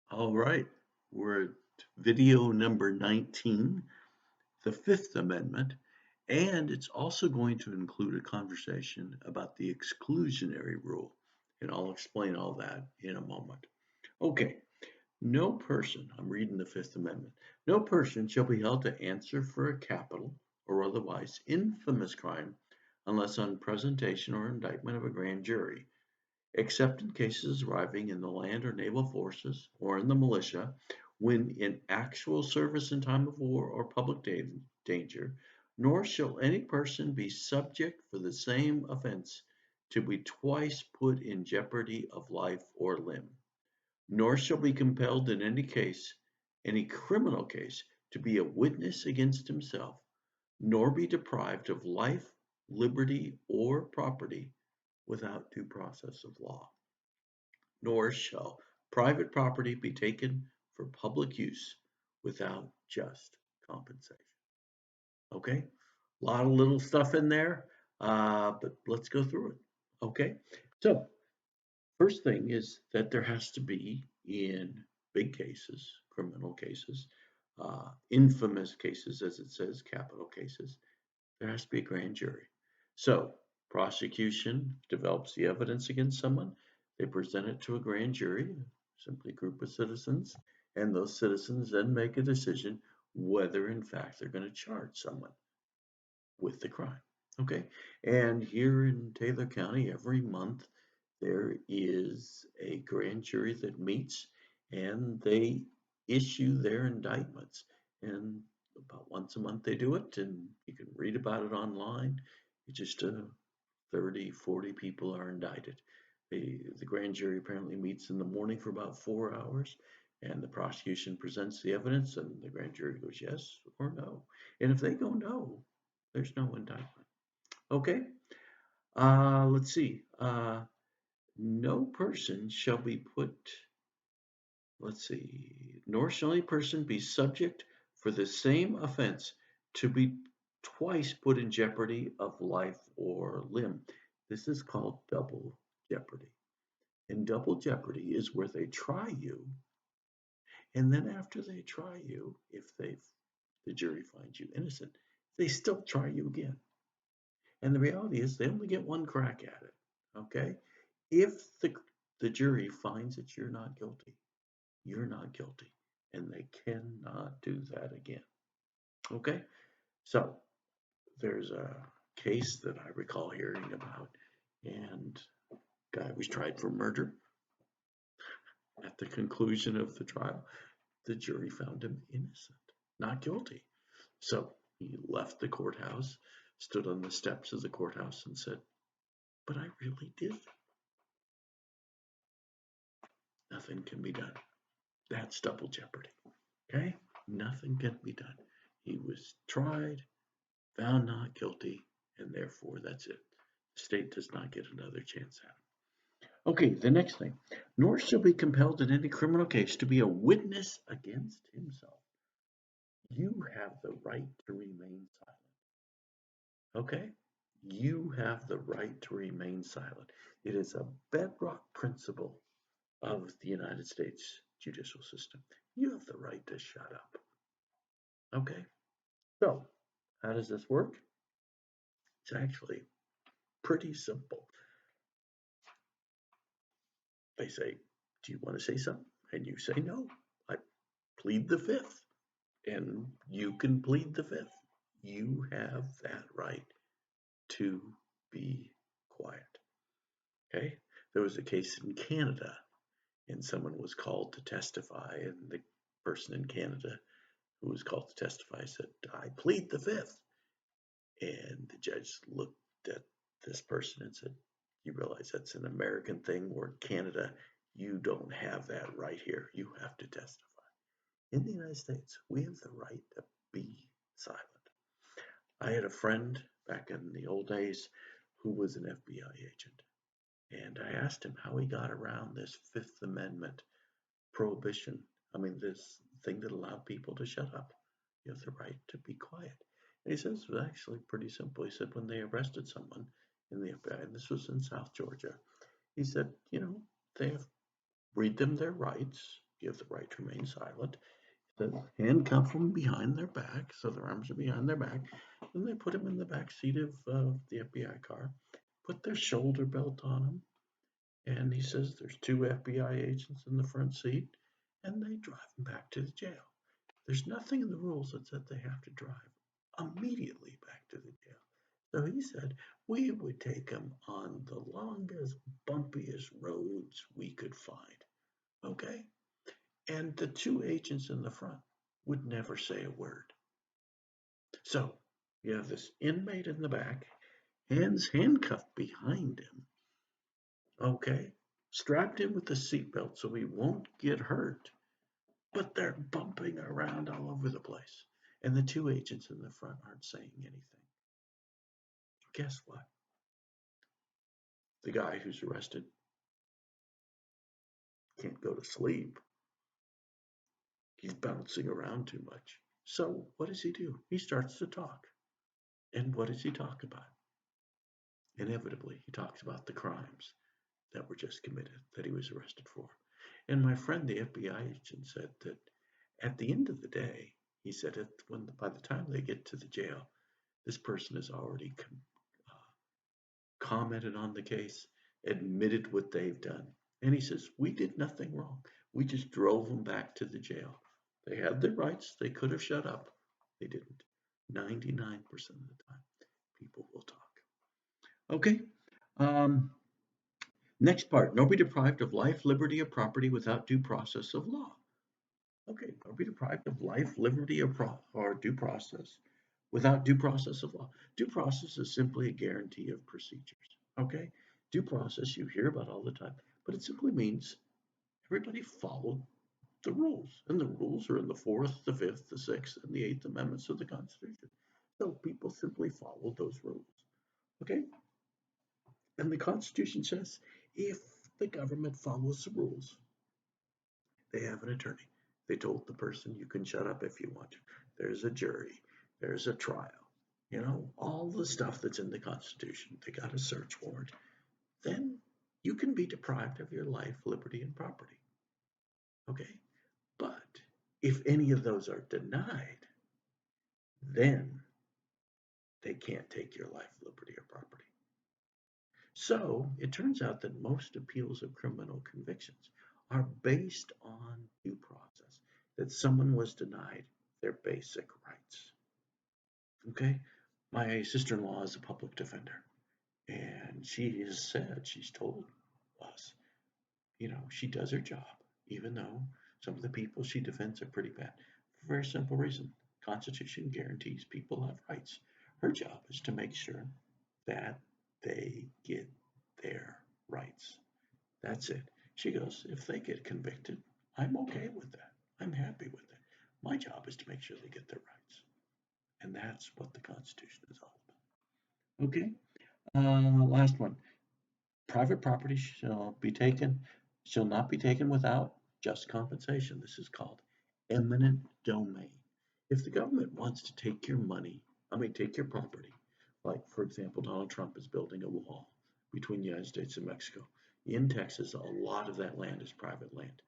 All right, we're at video number 19, the Fifth Amendment, and it's also going to include a conversation about the exclusionary rule, and I'll explain all that in a moment. Okay, no person, I'm reading the Fifth Amendment, no person shall be held to answer for a capital or otherwise infamous crime unless on presentation or indictment of a grand jury except in cases arriving in the land or naval forces or in the militia, when in actual service in time of war or public danger, nor shall any person be subject for the same offense to be twice put in jeopardy of life or limb, nor shall be compelled in any case, any criminal case, to be a witness against himself, nor be deprived of life, liberty, or property without due process of law, nor shall private property be taken for public use without just compensation. Okay, a lot of little stuff in there, but let's go through it. Okay, so first thing is that there has to be in big cases, criminal cases, infamous cases, as it says, capital cases, there has to be a grand jury. So prosecution develops the evidence against someone. They present it to a grand jury, simply a group of citizens, and those citizens then make a decision whether in fact they're going to charge someone with the crime. Okay. And here in Taylor County, every month there is a grand jury that meets and they issue their indictments. And about once a month they do it, and you can read about it online. It's just 30, 40 people are indicted. The grand jury apparently meets in the morning for about 4 hours, and the prosecution presents the evidence, and the grand jury goes yes or no. And if they go no, there's no indictment. Okay, let's see. No person shall be put, let's see, nor shall any person be subject for the same offense to be twice put in jeopardy of life or limb. This is called double jeopardy. And double jeopardy is where they try you, and then after they try you, if the jury finds you innocent, they still try you again. And the reality is they only get one crack at it. Okay? If the jury finds that you're not guilty, and they cannot do that again. Okay? So there's a case that I recall hearing about, and guy was tried for murder. At the conclusion of the trial, the jury found him innocent, not guilty. So he left the courthouse, stood on the steps of the courthouse, and said, "But I really did." Nothing can be done. That's double jeopardy. Okay? Nothing can be done. He was tried, found not guilty, and therefore that's it. The state does not get another chance at him. Okay, the next thing. Nor shall be compelled in any criminal case to be a witness against himself. You have the right to remain silent. Okay? You have the right to remain silent. It is a bedrock principle of the United States judicial system. You have the right to shut up. Okay? So, how does this work? It's actually pretty simple. They say, "Do you want to say something?" And you say, "No, I plead the fifth." And you can plead the fifth. You have that right to be quiet. Okay? There was a case in Canada, and someone was called to testify, and the person in Canada who was called to testify said, "I plead the fifth." And the judge looked at this person and said, "You realize that's an American thing, where Canada, you don't have that right here. You have to testify." In the United States, we have the right to be silent. I had a friend back in the old days who was an FBI agent, and I asked him how he got around this Fifth Amendment prohibition. I mean, this thing that allowed people to shut up. You have the right to be quiet. And he says it was actually pretty simple. He said when they arrested someone in the FBI, and this was in South Georgia, he said, they have read them their rights, give the right to remain silent. They handcuff them behind their back, so their arms are behind their back. Then they put them in the back seat of the FBI car, put their shoulder belt on them, and he says there's two FBI agents in the front seat, and they drive them back to the jail. There's nothing in the rules that said they have to drive immediately back to the jail. So he said we would take them on the longest, bumpiest roads we could find. Okay? And the two agents in the front would never say a word. So you have this inmate in the back, hands handcuffed behind him, okay, strapped in with a seatbelt so he won't get hurt, but they're bumping around all over the place. And the two agents in the front aren't saying anything. Guess what? The guy who's arrested can't go to sleep. He's bouncing around too much. So what does he do? He starts to talk. And what does he talk about? Inevitably, he talks about the crimes that were just committed that he was arrested for. And my friend, the FBI agent, said that at the end of the day, he said by the time they get to the jail, this person has already commented on the case, admitted what they've done. And he says, we did nothing wrong. We just drove them back to the jail. They had their rights. They could have shut up. They didn't. 99% of the time, people will talk. Okay. Um, Next part, nor be deprived of life, liberty, or property without due process of law. Okay, nor be deprived of life, liberty, or due process without due process of law. Due process is simply a guarantee of procedures. Okay, due process you hear about all the time, but it simply means everybody followed the rules, and the rules are in the Fourth, the Fifth, the Sixth, and the Eighth Amendments of the Constitution. So people simply follow those rules. Okay, and the Constitution says if the government follows the rules, they have an attorney. They told the person you can shut up if you want to. There's a jury. There's a trial. You know, all the stuff that's in the Constitution. They got a search warrant. Then you can be deprived of your life, liberty, and property. Okay? But if any of those are denied, then they can't take your life, liberty, or property. So it turns out that most appeals of criminal convictions are based on due process, that someone was denied their basic rights. Okay? My sister-in-law is a public defender, and she has said, she's told us, you know, she does her job, even though some of the people she defends are pretty bad. For a very simple reason. Constitution guarantees people have rights. Her job is to make sure that they get their rights. That's it. She goes, if they get convicted, I'm okay with that. I'm happy with it. My job is to make sure they get their rights. And that's what the Constitution is all about. Okay, last one. Private property shall not be taken without just compensation. This is called eminent domain. If the government wants to take your money, take your property, like for example, Donald Trump is building a wall between the United States and Mexico. In Texas, a lot of that land is private land.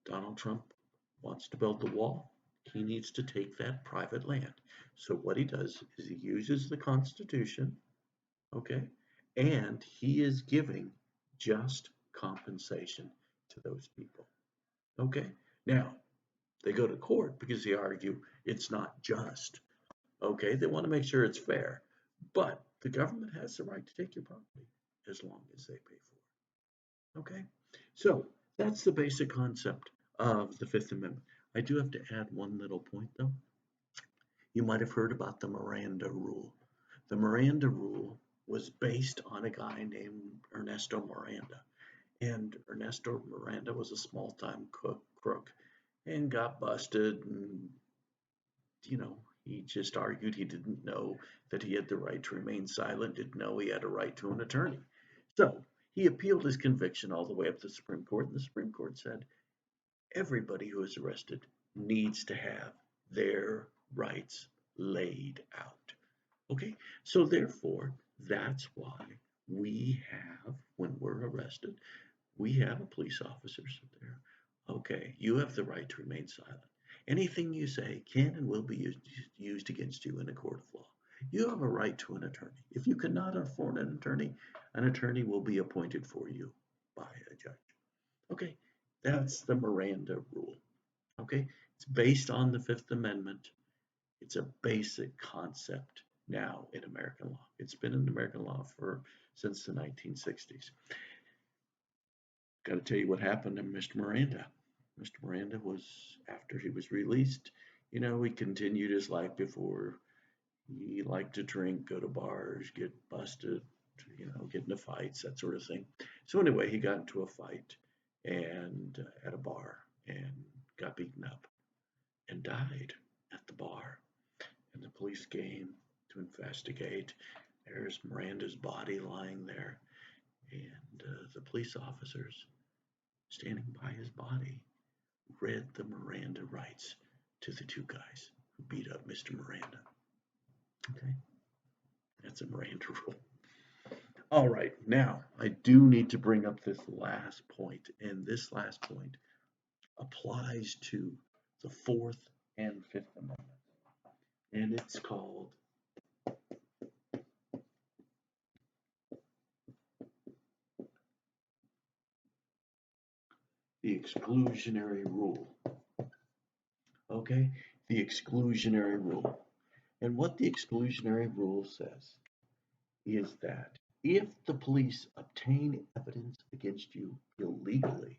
Donald Trump wants to build the wall. He needs to take that private land. So what he does is he uses the Constitution, okay, and he is giving just compensation to those people. Okay, now they go to court because they argue it's not just. Okay, they want to make sure it's fair, but the government has the right to take your property as long as they pay for it. Okay, so that's the basic concept of the Fifth Amendment. I do have to add one little point though. You might have heard about the Miranda Rule. The Miranda Rule was based on a guy named Ernesto Miranda. And Ernesto Miranda was a small-time crook and got busted. And, you know, he just argued he didn't know that he had the right to remain silent, didn't know he had a right to an attorney. So he appealed his conviction all the way up to the Supreme Court. And the Supreme Court said everybody who is arrested needs to have their rights laid out. Okay, so therefore, that's why we have, when we're arrested, we have a police officer sit there. Okay, you have the right to remain silent. Anything you say can and will be used against you in a court of law. You have a right to an attorney. If you cannot afford an attorney will be appointed for you by a judge. Okay, that's the Miranda rule. Okay, it's based on the Fifth Amendment. It's a basic concept now in American law. It's been in American law for since the 1960s. Got to tell you what happened to Mr. Miranda. Mr. Miranda was, after he was released, he continued his life before. He liked to drink, go to bars, get busted, get into fights, that sort of thing. So anyway, he got into a fight and at a bar and got beaten up and died at the bar. And the police came to investigate. There's Miranda's body lying there, and the police officers standing by his body read the Miranda rights to the two guys who beat up Mr. Miranda. Okay, that's a Miranda rule. All right, now I do need to bring up this last point, and this last point applies to the Fourth and Fifth Amendments, and it's called the exclusionary rule. Okay, the exclusionary rule. And what the exclusionary rule says is that if the police obtain evidence against you illegally,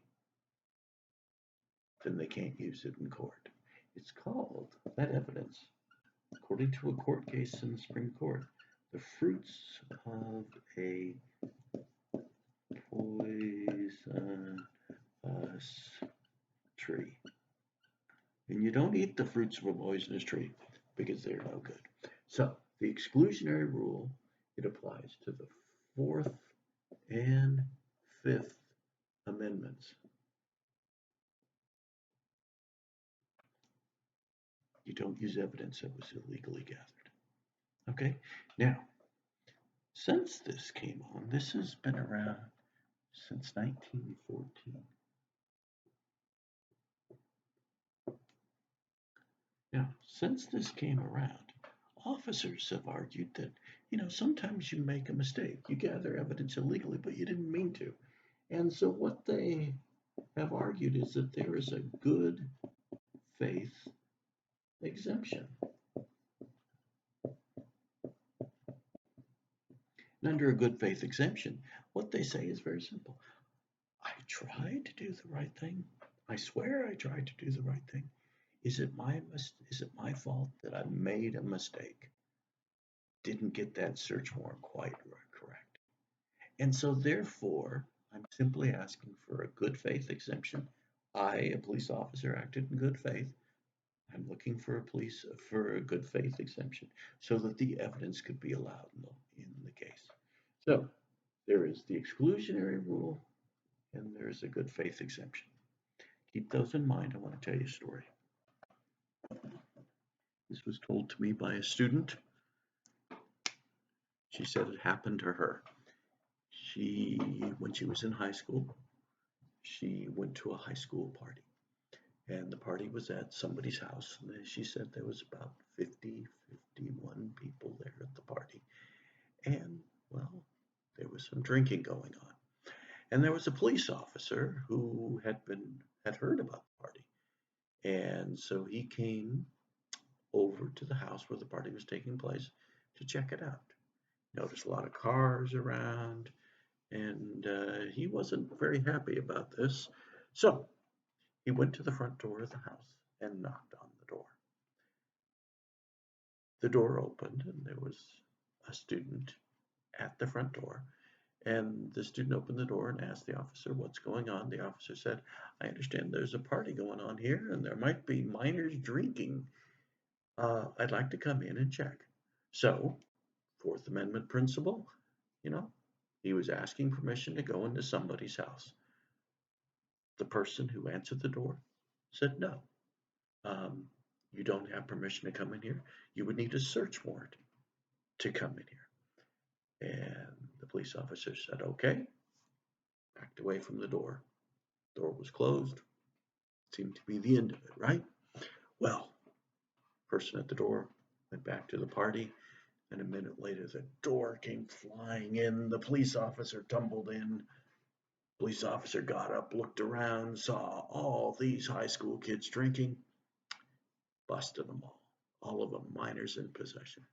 then they can't use it in court. It's called, that evidence, according to a court case in the Supreme Court, the fruits of a poisonous tree. And you don't eat the fruits of a poisonous tree because they're no good. So the exclusionary rule, it applies to the Fourth and Fifth Amendments. You don't use evidence that was illegally gathered. Okay, now, since this came on, this has been around since 1914. Now, since this came around, officers have argued that, sometimes you make a mistake. You gather evidence illegally, but you didn't mean to. And so what they have argued is that there is a good faith exemption. And under a good faith exemption, what they say is very simple. I tried to do the right thing. I swear I tried to do the right thing. Is it my fault that I made a mistake? Didn't get that search warrant quite correct. And so therefore, I'm simply asking for a good faith exemption. I, a police officer, acted in good faith. I'm looking for a good faith exemption so that the evidence could be allowed in the case. So there is the exclusionary rule and there's a good faith exemption. Keep those in mind. I want to tell you a story. This was told to me by a student. She said it happened to her. When she was in high school, she went to a high school party. And the party was at somebody's house. And she said there was about 51 people there at the party. And, well, there was some drinking going on. And there was a police officer who had heard about the party. And so he came over to the house where the party was taking place to check it out. Noticed a lot of cars around, and he wasn't very happy about this. So he went to the front door of the house and knocked on the door. The door opened, and there was a student at the front door. And the student opened the door and asked the officer, "What's going on?" The officer said, "I understand there's a party going on here, and there might be minors drinking. I'd like to come in and check." So, Fourth Amendment principle, he was asking permission to go into somebody's house. The person who answered the door said, "No, you don't have permission to come in here. You would need a search warrant to come in here." And the police officer said, "Okay," backed away from the door. Door was closed. seemed to be the end of it, right? Well, person at the door went back to the party, and a minute later the door came flying in. The police officer tumbled in. Police officer got up, looked around, saw all these high school kids drinking, busted them all of them minors in possession.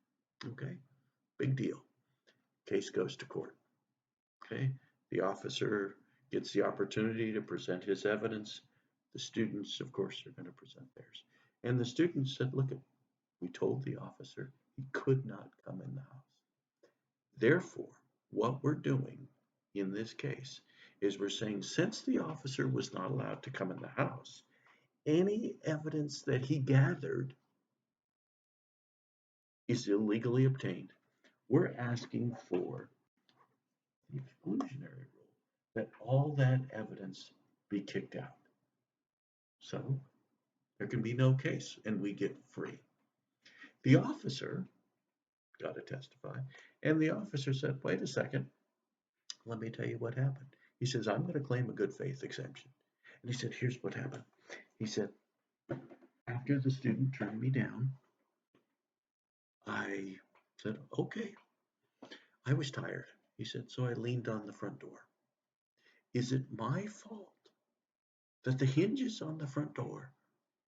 Okay, big deal. Case goes to court. Okay, the officer gets the opportunity to present his evidence. The students, of course, are going to present theirs. And the students said, look, we told the officer he could not come in the house. Therefore, what we're doing in this case is we're saying since the officer was not allowed to come in the house, any evidence that he gathered is illegally obtained. We're asking for the exclusionary rule, that all that evidence be kicked out. So there can be no case and we get free. The officer got to testify, and the officer said, wait a second, let me tell you what happened. He says, I'm going to claim a good faith exemption. And he said, here's what happened. He said, after the student turned me down, I said, okay. I was tired. He said, so I leaned on the front door. Is it my fault that the hinges on the front door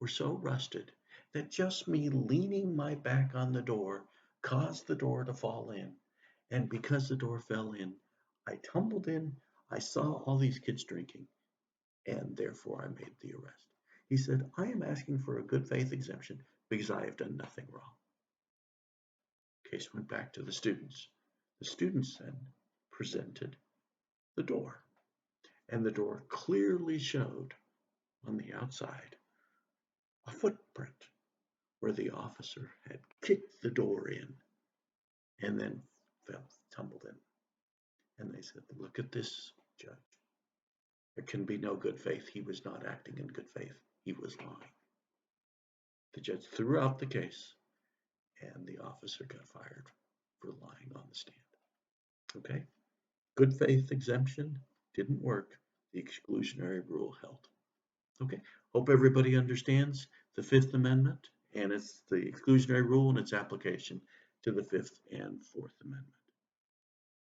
were so rusted that just me leaning my back on the door caused the door to fall in? And because the door fell in, I tumbled in, I saw all these kids drinking, and therefore I made the arrest. He said, I am asking for a good faith exemption because I have done nothing wrong. Case went back to the students. The students then presented the door, and the door clearly showed on the outside a footprint where the officer had kicked the door in and then tumbled in. And they said, look at this, judge. There can be no good faith. He was not acting in good faith. He was lying. The judge threw out the case, and the officer got fired for lying on the stand. Okay? Good faith exemption didn't work. The exclusionary rule held. Okay? Hope everybody understands the Fifth Amendment and it's the exclusionary rule and its application to the Fifth and Fourth Amendment.